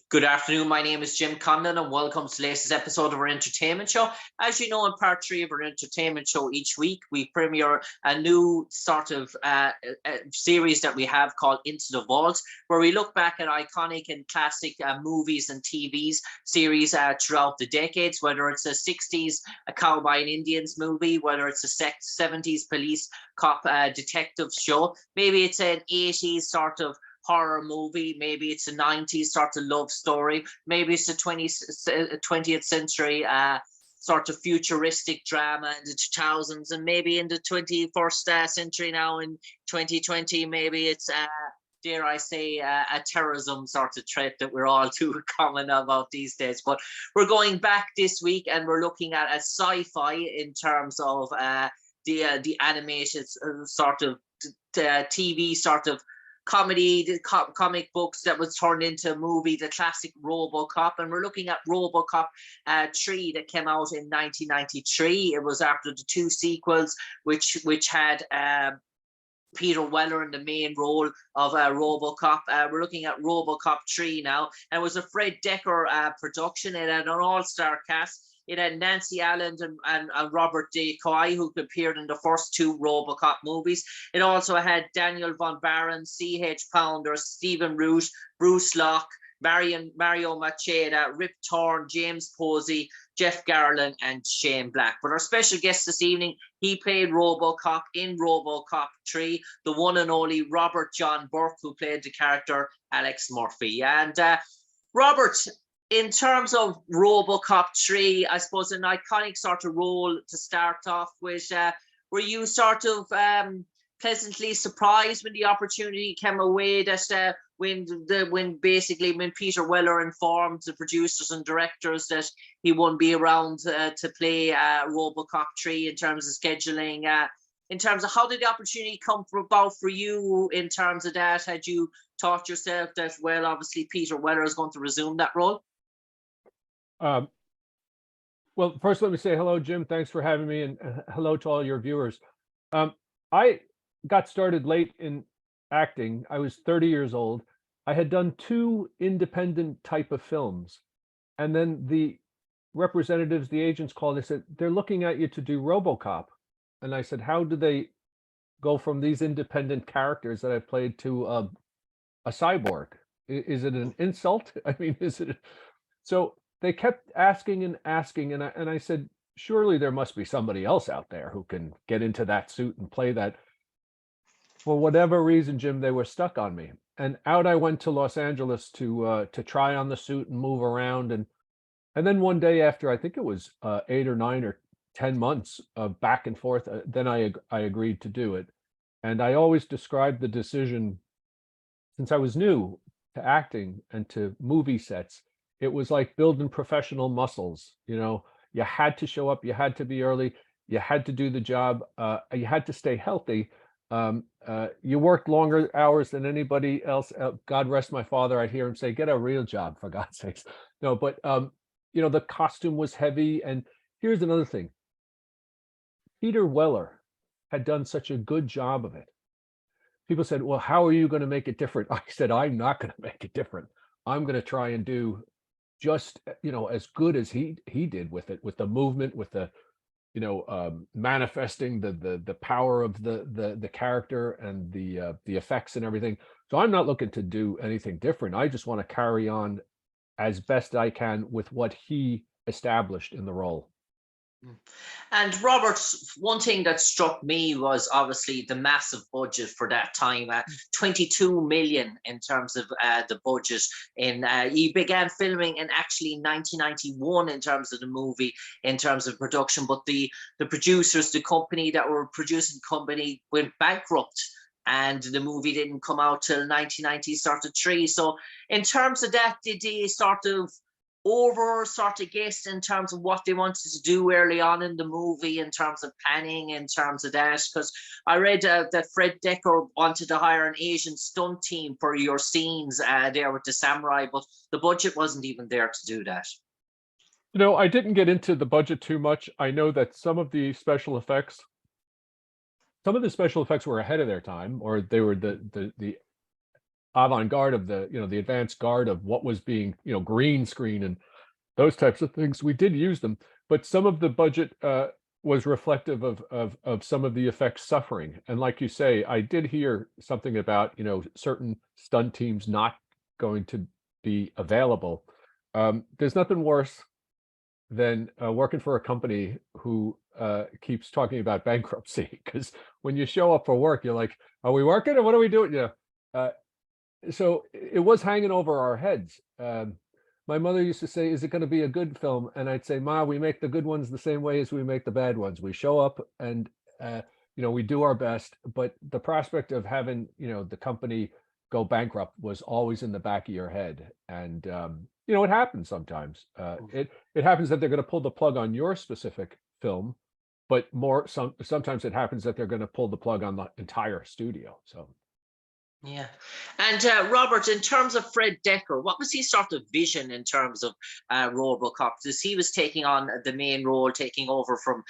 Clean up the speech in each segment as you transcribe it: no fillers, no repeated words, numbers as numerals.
Good afternoon. My name is Jim Conlan, and welcome to the latest episode of our entertainment show. As you know, in part three of our entertainment show each week, we premiere a new sort of series that we have called Into the Vault, where we look back at iconic and classic movies and TVs series throughout the decades, whether it's a 60s a cowboy and Indians movie, whether it's a 70s police cop detective show, maybe it's an 80s sort of horror movie, maybe it's a 90s sort of love story, maybe it's a 20th century sort of futuristic drama in the 2000s, and maybe in the 21st century now in 2020, maybe it's dare I say, a terrorism sort of threat that we're all too common about these days. But we're going back this week and we're looking at a sci-fi in terms of the animated sort of TV sort of comedy, the comic books that was turned into a movie, the classic Robocop. And we're looking at Robocop 3 that came out in 1993. It was after the two sequels, which had Peter Weller in the main role of Robocop. We're looking at Robocop 3 now, and it was a Fred Decker production. It had an all-star cast. It had Nancy Allen and Robert Decoy, who appeared in the first two Robocop movies. It also had Daniel Von Baron, C.H. Pounder, Stephen Root, Bruce Locke, Mario Macheda, Rip Torn, James Posey, Jeff Garlin, and Shane Black. But our special guest this evening, he played Robocop in Robocop 3, the one and only Robert John Burke, who played the character Alex Murphy. And Robert, in terms of Robocop 3, I suppose an iconic sort of role to start off with. Were you sort of pleasantly surprised when the opportunity came away that when Peter Weller informed the producers and directors that he wouldn't be around to play Robocop 3 in terms of scheduling? In terms of how did the opportunity come about for you in terms of that? Had you thought yourself that, well, obviously Peter Weller is going to resume that role? Well, first, let me say hello, Jim. Thanks for having me, and hello to all your viewers. I got started late in acting. I was 30 years old. I had done two independent type of films, and then the representatives, the agents called. They said, they're looking at you to do RoboCop. And I said, how do they go from these independent characters that I played to a cyborg? Is it an insult? I mean, is it? So they kept asking and asking, and I said, surely there must be somebody else out there who can get into that suit and play that. For whatever reason, Jim, they were stuck on me. And out I went to Los Angeles to try on the suit and move around. And then one day after, I think it was 8 or 9 or 10 months of back and forth, then I agreed to do it. And I always described the decision, since I was new to acting and to movie sets, it was like building professional muscles. You know, you had to show up, you had to be early, you had to do the job, you had to stay healthy. You worked longer hours than anybody else. God rest my father, I'd hear him say, get a real job, for God's sakes. No, but you know, the costume was heavy. And here's another thing. Peter Weller had done such a good job of it. People said, well, how are you going to make it different? I said, I'm not going to make it different. I'm going to try and do just, you know, as good as he did with it, with the movement, with the, you know, manifesting the power of the character and the effects and everything. So I'm not looking to do anything different. I just want to carry on as best I can with what he established in the role. And Robert, one thing that struck me was obviously the massive budget for that time, 22 million in terms of the budget. He began filming in actually 1991 in terms of the movie, in terms of production, but the producers, the company that were producing the company went bankrupt, and the movie didn't come out till 1993. So in terms of that, did they sort of guess in terms of what they wanted to do early on in the movie, in terms of planning, in terms of that? Because I read that Fred Decker wanted to hire an Asian stunt team for your scenes there with the samurai, but the budget wasn't even there to do that. You know, I didn't get into the budget too much. I know that some of the special effects were ahead of their time, or they were the avant-garde of the, the advanced guard of what was being, green screen and those types of things. We did use them, but some of the budget was reflective of some of the effects suffering. And like you say, I did hear something about, certain stunt teams not going to be available. There's nothing worse than working for a company who keeps talking about bankruptcy, because when you show up for work, you're like, are we working or what are we doing? So it was hanging over our heads. My mother used to say, is it going to be a good film? And I'd say, Ma, we make the good ones the same way as we make the bad ones. We show up and, we do our best. But the prospect of having, the company go bankrupt was always in the back of your head. And, it happens sometimes. It happens that they're going to pull the plug on your specific film, but sometimes it happens that they're going to pull the plug on the entire studio. So. Yeah. And Robert, in terms of Fred Decker, what was his sort of vision in terms of Robocop? Because he was taking on the main role, taking over from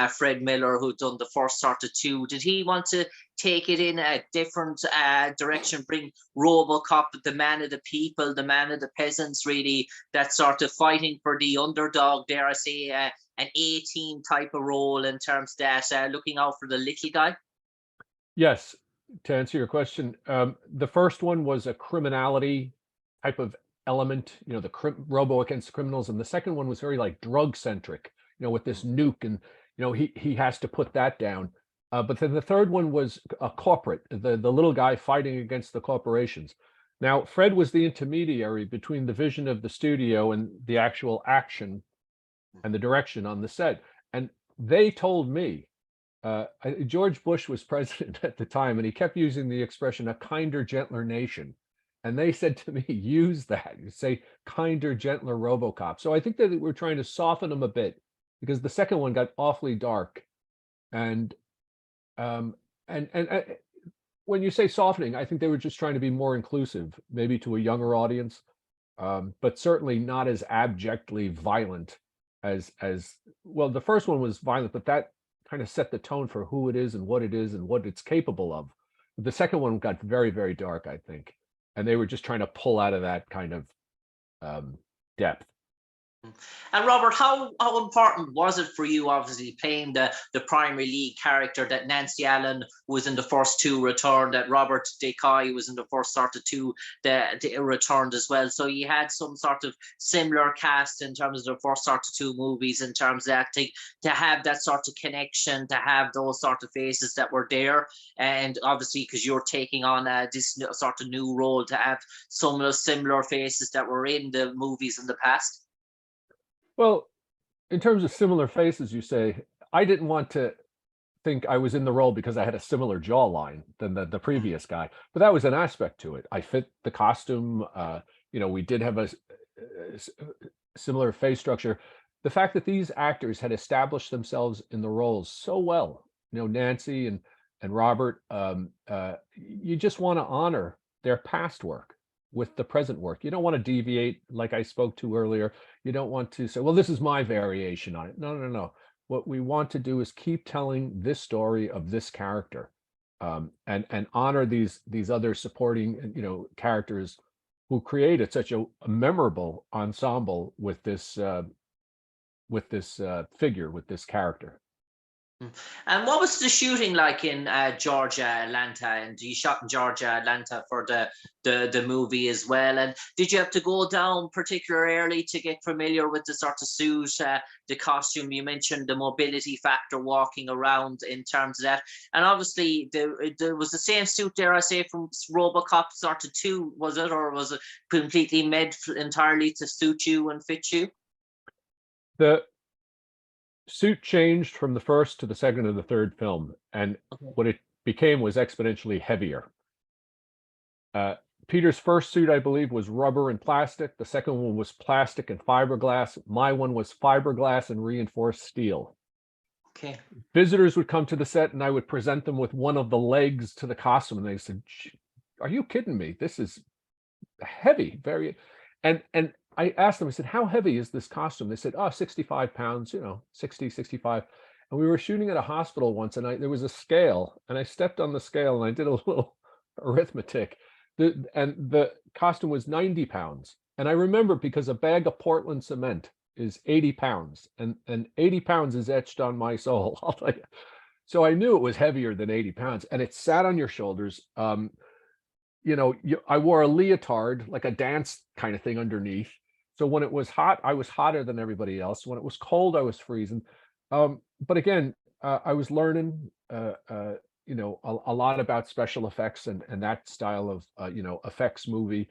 Fred Miller, who'd done the first sort of two. Did he want to take it in a different direction, bring Robocop, the man of the people, the man of the peasants, really, that sort of fighting for the underdog, dare I say, an A-team type of role in terms of that, looking out for the little guy? Yes. To answer your question, the first one was a criminality type of element, the robo against criminals, and the second one was very like drug centric, with this nuke, and he has to put that down. But then the third one was a corporate, the little guy fighting against the corporations. Now, Fred was the intermediary between the vision of the studio and the actual action and the direction on the set, and they told me. George Bush was president at the time, and he kept using the expression "a kinder, gentler nation." And they said to me, use that. You say kinder, gentler RoboCop. So I think that we're trying to soften them a bit, because the second one got awfully dark. And when you say softening, I think they were just trying to be more inclusive, maybe to a younger audience, but certainly not as abjectly violent as well. The first one was violent, but that kind of set the tone for who it is and what it's capable of. The second one got very, very dark, I think, and they were just trying to pull out of that kind of depth. And Robert, how important was it for you, obviously, playing the primary lead character, that Nancy Allen was in the first two returned, that Robert DeCoy was in the first sort of two that returned as well? So you had some sort of similar cast in terms of the first sort of two movies, in terms of acting, to have that sort of connection, to have those sort of faces that were there. And obviously, because you're taking on this sort of new role, to have some of those similar faces that were in the movies in the past. Well, in terms of similar faces, you say, I didn't want to think I was in the role because I had a similar jawline than the previous guy, but that was an aspect to it. I fit the costume. We did have a similar face structure. The fact that these actors had established themselves in the roles so well, Nancy and Robert, you just want to honor their past work with the present work. You don't want to deviate, like I spoke to earlier. You don't want to say, well, this is my variation on it. No. What we want to do is keep telling this story of this character, and honor these other supporting, characters who created such a memorable ensemble with this figure, with this character. And what was the shooting like in Georgia, Atlanta? And you shot in Georgia, Atlanta for the movie as well. And did you have to go down particularly early to get familiar with the sort of suit, the costume? You mentioned the mobility factor, walking around in terms of that. And obviously, there was the same suit, dare I say, from RoboCop sort of 2, was it? Or was it completely made entirely to suit you and fit you? The suit changed from the first to the second to the third film, and what it became was exponentially heavier. Peter's first suit, I believe, was rubber and plastic. The second one was plastic and fiberglass. My one was fiberglass and reinforced steel. Okay. Visitors would come to the set, and I would present them with one of the legs to the costume, and they said, "Are you kidding me? This is heavy, very." And I asked them, I said, how heavy is this costume? They said, 65 pounds, 60, 65. And we were shooting at a hospital once, and there was a scale, and I stepped on the scale and I did a little arithmetic. the costume was 90 pounds. And I remember because a bag of Portland cement is 80 pounds, and 80 pounds is etched on my soul. I'll tell you. So I knew it was heavier than 80 pounds, and it sat on your shoulders. I wore a leotard, like a dance kind of thing underneath. So when it was hot, I was hotter than everybody else. When it was cold, I was freezing. But again, I was learning, a lot about special effects and that style of, effects movie.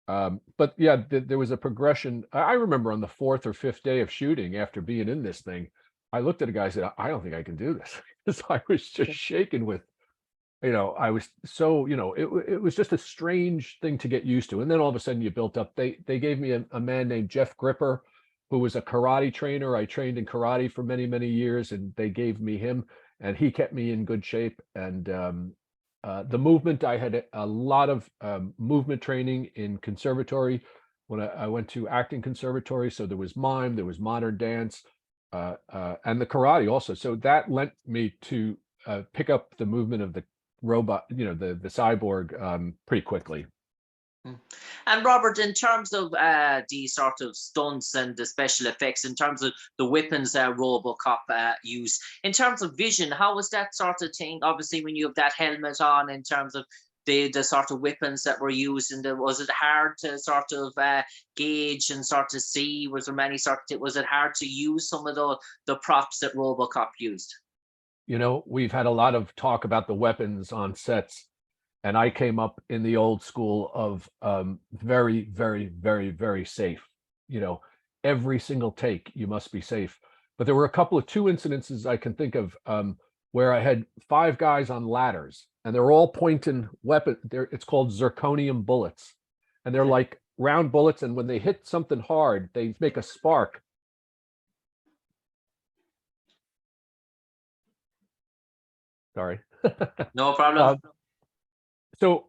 But yeah, there was a progression. I remember on the fourth or fifth day of shooting, after being in this thing, I looked at a guy and said, I don't think I can do this. Because I was just shaken with, I was so, it was just a strange thing to get used to. And then all of a sudden you built up. They gave me a man named Jeff Gripper, who was a karate trainer. I trained in karate for many, many years, and they gave me him, and he kept me in good shape. And the movement, I had a lot of movement training in conservatory when I went to acting conservatory. So there was mime, there was modern dance, and the karate also. So that lent me to pick up the movement of the robot, the cyborg, pretty quickly. And Robert, in terms of the sort of stunts and the special effects, in terms of the weapons Robocop used, in terms of vision, how was that sort of thing? Obviously, when you have that helmet on, in terms of the sort of weapons that were used, and was it hard to sort of gauge and sort of see? Was it hard to use some of the props that Robocop used? We've had a lot of talk about the weapons on sets, and I came up in the old school of very, very, very, very safe. Every single take, you must be safe. But there were two incidences I can think of where I had 5 guys on ladders, and they're all pointing weapon. It's called zirconium bullets, and they're like round bullets. And when they hit something hard, they make a spark. Sorry. No problem. So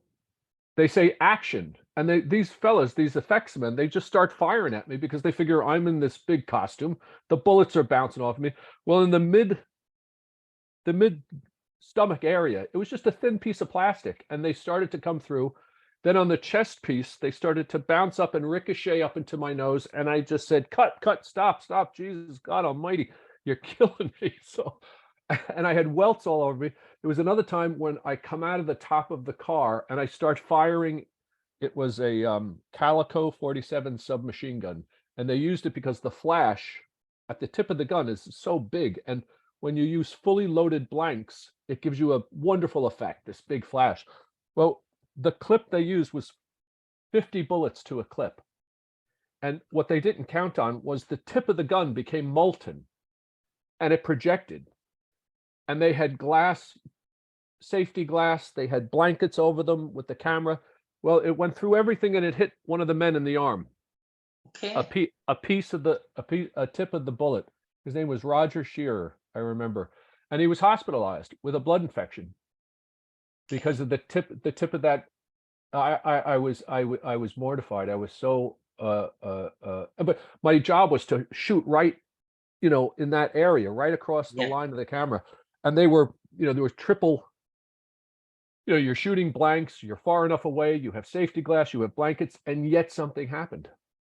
they say action, and these fellas, these effects men, they just start firing at me because they figure I'm in this big costume. The bullets are bouncing off me. Well, in the mid stomach area, it was just a thin piece of plastic, and they started to come through. Then on the chest piece, they started to bounce up and ricochet up into my nose, and I just said, cut, stop, Jesus, God almighty, you're killing me. So, and I had welts all over me. There was another time when I come out of the top of the car and I start firing. It was a Calico 47 submachine gun, and they used it because the flash at the tip of the gun is so big, and when you use fully loaded blanks, it gives you a wonderful effect, this big flash. Well, the clip they used was 50 bullets to a clip, and what they didn't count on was the tip of the gun became molten, and it projected. And they had safety glass. They had blankets over them with the camera. Well, it went through everything, and it hit one of the men in the arm. Okay. A tip of the bullet. His name was Roger Shearer, I remember, and he was hospitalized with a blood infection because of the tip of that. I was mortified. I was so. But my job was to shoot right, in that area, right across the line of the camera. And they were, there was triple, you're shooting blanks, you're far enough away, you have safety glass, you have blankets, and yet something happened.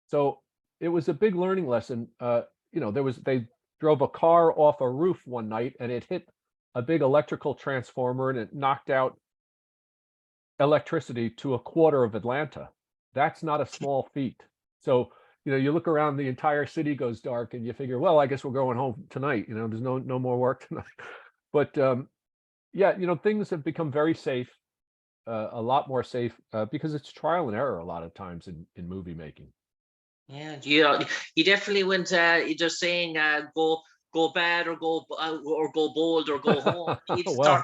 So it was a big learning lesson. They drove a car off a roof one night, and it hit a big electrical transformer, and it knocked out electricity to a quarter of Atlanta. That's not a small feat. So, you look around, the entire city goes dark, and you figure, well, I guess we're going home tonight. There's no more work tonight. But things have become very safe, a lot more safe, because it's trial and error a lot of times in movie making. Yeah, you definitely went. You're just saying, go bad or go bold or go home. Well,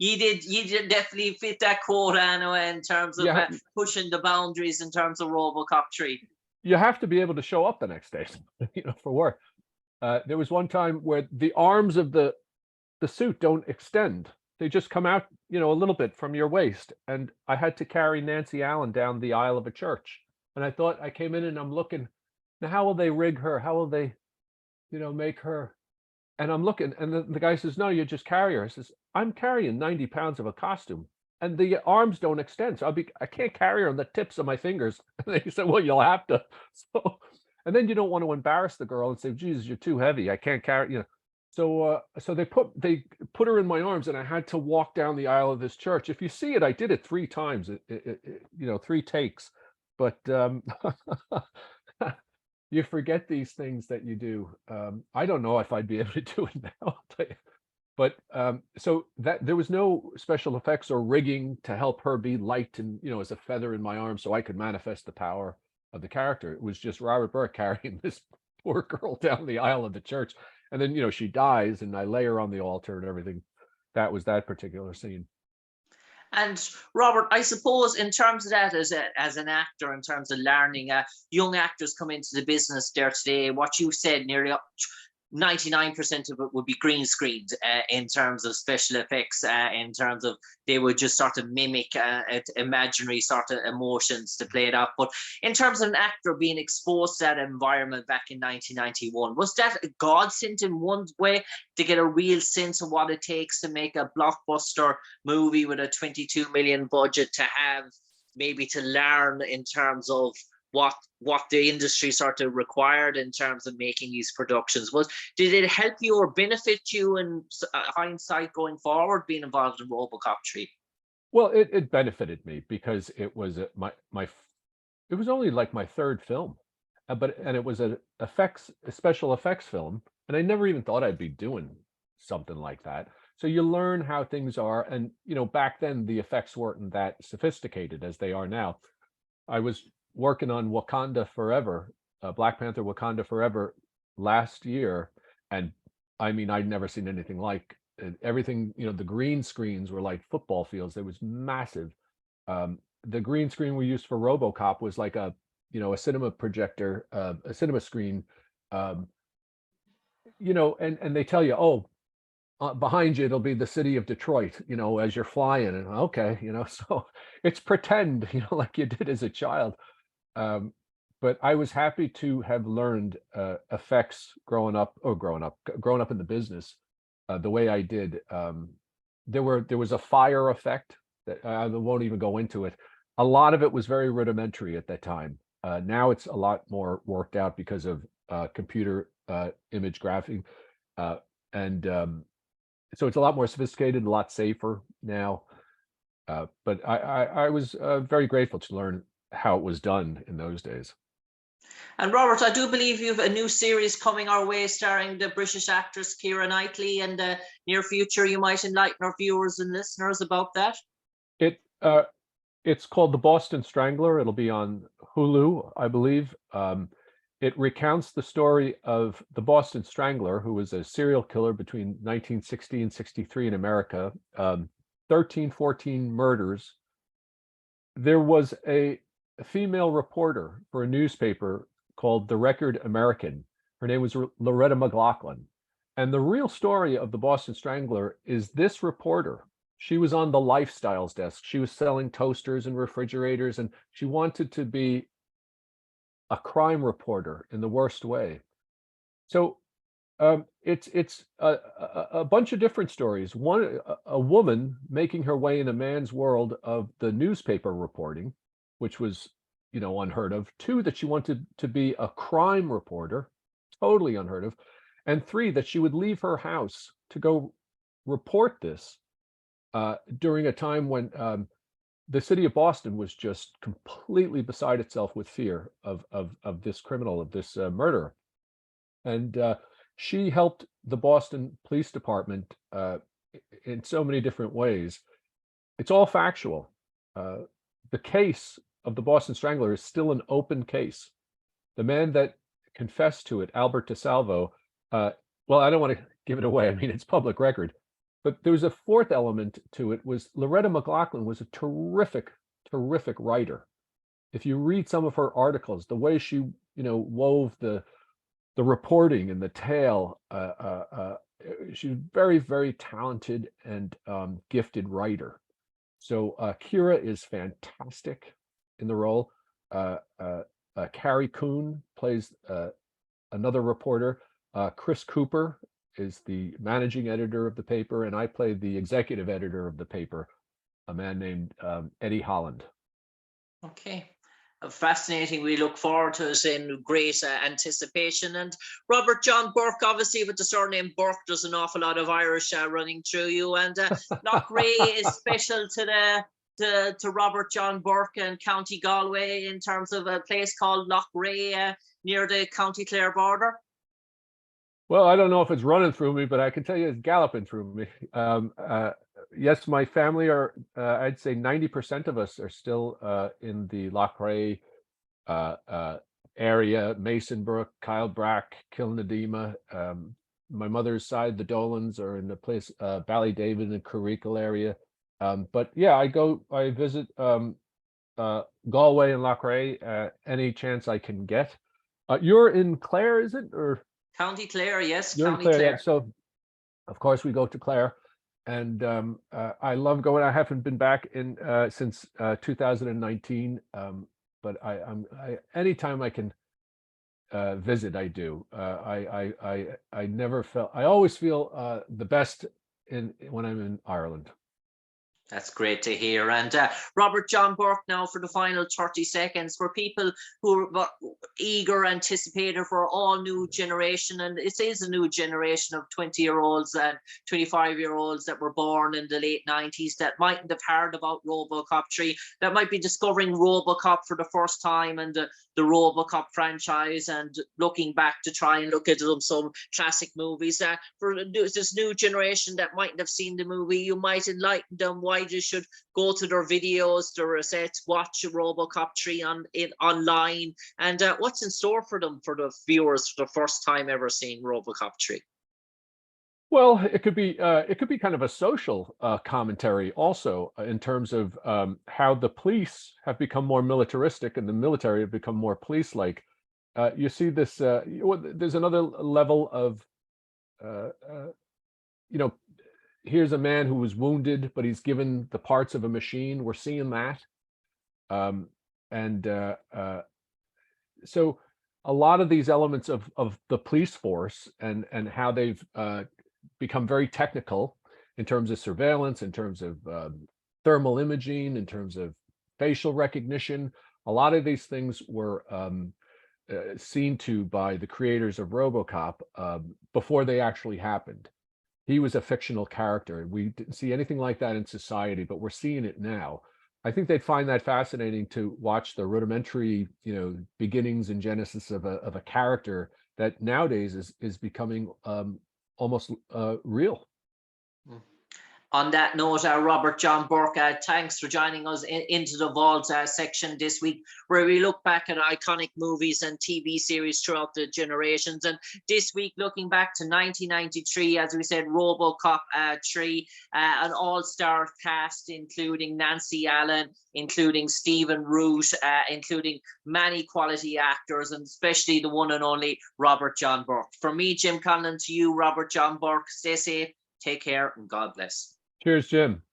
You did definitely fit that quote, anyway, in terms of pushing the boundaries in terms of RoboCop 3. You have to be able to show up the next day, for work. There was one time where the arms of the suit don't extend. They just come out, a little bit from your waist. And I had to carry Nancy Allen down the aisle of a church. And I came in and I'm looking, now how will they rig her? How will they, make her? And I'm looking, and the guy says, no, you just carry her. I says, I'm carrying 90 pounds of a costume. and the arms don't extend. So I can't carry her on the tips of my fingers. And they said, well, you'll have to. So, and then you don't want to embarrass the girl and say, Jesus, you're too heavy. I can't carry, you know. So they put her in my arms, and I had to walk down the aisle of this church. If you see it, I did it 3 times, you know, 3 takes. But you forget these things that you do. I don't know if I'd be able to do it now. I'll tell you. But so that there was no special effects or rigging to help her be light and, you know, as a feather in my arm, so I could manifest the power of the character. It was just Robert Burke carrying this poor girl down the aisle of the church, and then, you know, she dies, and I lay her on the altar and everything. That was that particular scene. And Robert, I suppose in terms of that, as an actor, in terms of learning, young actors come into the business there today. What you said, nearly 99% of it would be green screened in terms of special effects, in terms of they would just sort of mimic imaginary sort of emotions to play it up. But in terms of an actor being exposed to that environment back in 1991, was that a godsend in one way to get a real sense of what it takes to make a blockbuster movie with a 22 million budget, to have maybe to learn in terms of what the industry sort of required in terms of making these productions? Did it help you or benefit you in hindsight going forward, being involved in RoboCop 3? Well, it benefited me because it was it was only like my third film, and it was a special effects film, and I never even thought I'd be doing something like that. So you learn how things are, and you know, back then the effects weren't that sophisticated as they are now. I was working on Wakanda Forever, Black Panther Wakanda Forever last year, and I mean, I'd never seen anything like it. Everything, you know, the green screens were like football fields. It was massive. The green screen we used for RoboCop was like a, you know, a cinema projector, a cinema screen, um, you know, and they tell you, oh, behind you it'll be the city of Detroit, you know, as you're flying, and okay, you know, so it's pretend, you know, like you did as a child. Um, but I was happy to have learned effects growing up in the business the way I did. There was a fire effect that I won't even go into it. A lot of it was very rudimentary at that time. Now it's a lot more worked out because of computer image graphing, and so it's a lot more sophisticated, a lot safer now. But I was very grateful to learn how it was done in those days. And Robert, I do believe you have a new series coming our way starring the British actress Keira Knightley. In the near future, you might enlighten our viewers and listeners about that. It's called The Boston Strangler. It'll be on Hulu, I believe. It recounts the story of the Boston Strangler, who was a serial killer between 1960 and 63 in America. 14 murders. There was a female reporter for a newspaper called The Record American. Her name was Loretta McLaughlin. And the real story of the Boston Strangler is this reporter. She was on the lifestyles desk. She was selling toasters and refrigerators, and she wanted to be a crime reporter in the worst way. So it's a bunch of different stories. One, a woman making her way in a man's world of the newspaper reporting, which was, you know, unheard of. Two, that she wanted to be a crime reporter, totally unheard of. And three, that she would leave her house to go report this during a time when the city of Boston was just completely beside itself with fear of this criminal, of this murderer. And she helped the Boston Police Department in so many different ways. It's all factual. The case of the Boston Strangler is still an open case. The man that confessed to it, Albert DeSalvo, well, I don't want to give it away. I mean, it's public record. But there was a fourth element to it. Was Loretta McLaughlin was a terrific, terrific writer. If you read some of her articles, the way she, you know, wove the reporting and the tale, she's very, very talented and gifted writer. So Keira is fantastic in the role. Carrie Coon plays another reporter. Chris Cooper is the managing editor of the paper, and I play the executive editor of the paper. a man named Eddie Holland. Okay. Fascinating. We look forward to it in great anticipation. And Robert John Burke, obviously with the surname Burke, there's an awful lot of Irish running through you. And Loughrea is special to Robert John Burke and County Galway in terms of a place called Loughrea near the County Clare border. Well, I don't know if it's running through me, but I can tell you it's galloping through me. Yes, my family are, I'd say 90% of us are still in the Loughrea area, Masonbrook, Kylebrack, Kilnadima. My mother's side, the Dolans, are in the place, Ballydavid and Curricle area. But yeah, I visit Galway and Loughrea any chance I can get. You're in Clare, is it? Or County Clare, yes. you're County in Clare, Clare. yeah. So of course we go to Clare, and I love going. I haven't been back in since 2019, but I anytime I can visit, I do. I never felt. I always feel the best when I'm in Ireland. That's great to hear. And Robert John Burke, now for the final 30 seconds, for people who are eager, anticipated for all new generation, and it is a new generation of 20-year-olds and 25-year-olds that were born in the late 90s that mightn't have heard about Robocop 3, that might be discovering Robocop for the first time and the Robocop franchise, and looking back to try and look at some classic movies. For this new generation that mightn't have seen the movie, you might enlighten them why they should go to their videos, their receipts, watch Robocop 3 online, and what's in store for them, for the viewers, for the first time ever seeing Robocop 3. Well, it could be kind of a social commentary also, in terms of how the police have become more militaristic and the military have become more police-like. You see this. There's another level of, here's a man who was wounded, but he's given the parts of a machine. We're seeing that, so a lot of these elements of the police force and how they've become very technical in terms of surveillance, in terms of thermal imaging, in terms of facial recognition. A lot of these things were seen to by the creators of RoboCop before they actually happened. He was a fictional character. We didn't see anything like that in society, but we're seeing it now. I think they'd find that fascinating to watch the rudimentary, beginnings and genesis of a character that nowadays is becoming almost real. On that note, Robert John Burke, thanks for joining us into the Vault section this week, where we look back at iconic movies and TV series throughout the generations. And this week, looking back to 1993, as we said, RoboCop 3, an all-star cast, including Nancy Allen, including Stephen Root, including many quality actors, and especially the one and only Robert John Burke. From me, Jim Conlan, to you, Robert John Burke, stay safe, take care, and God bless. Cheers, Jim.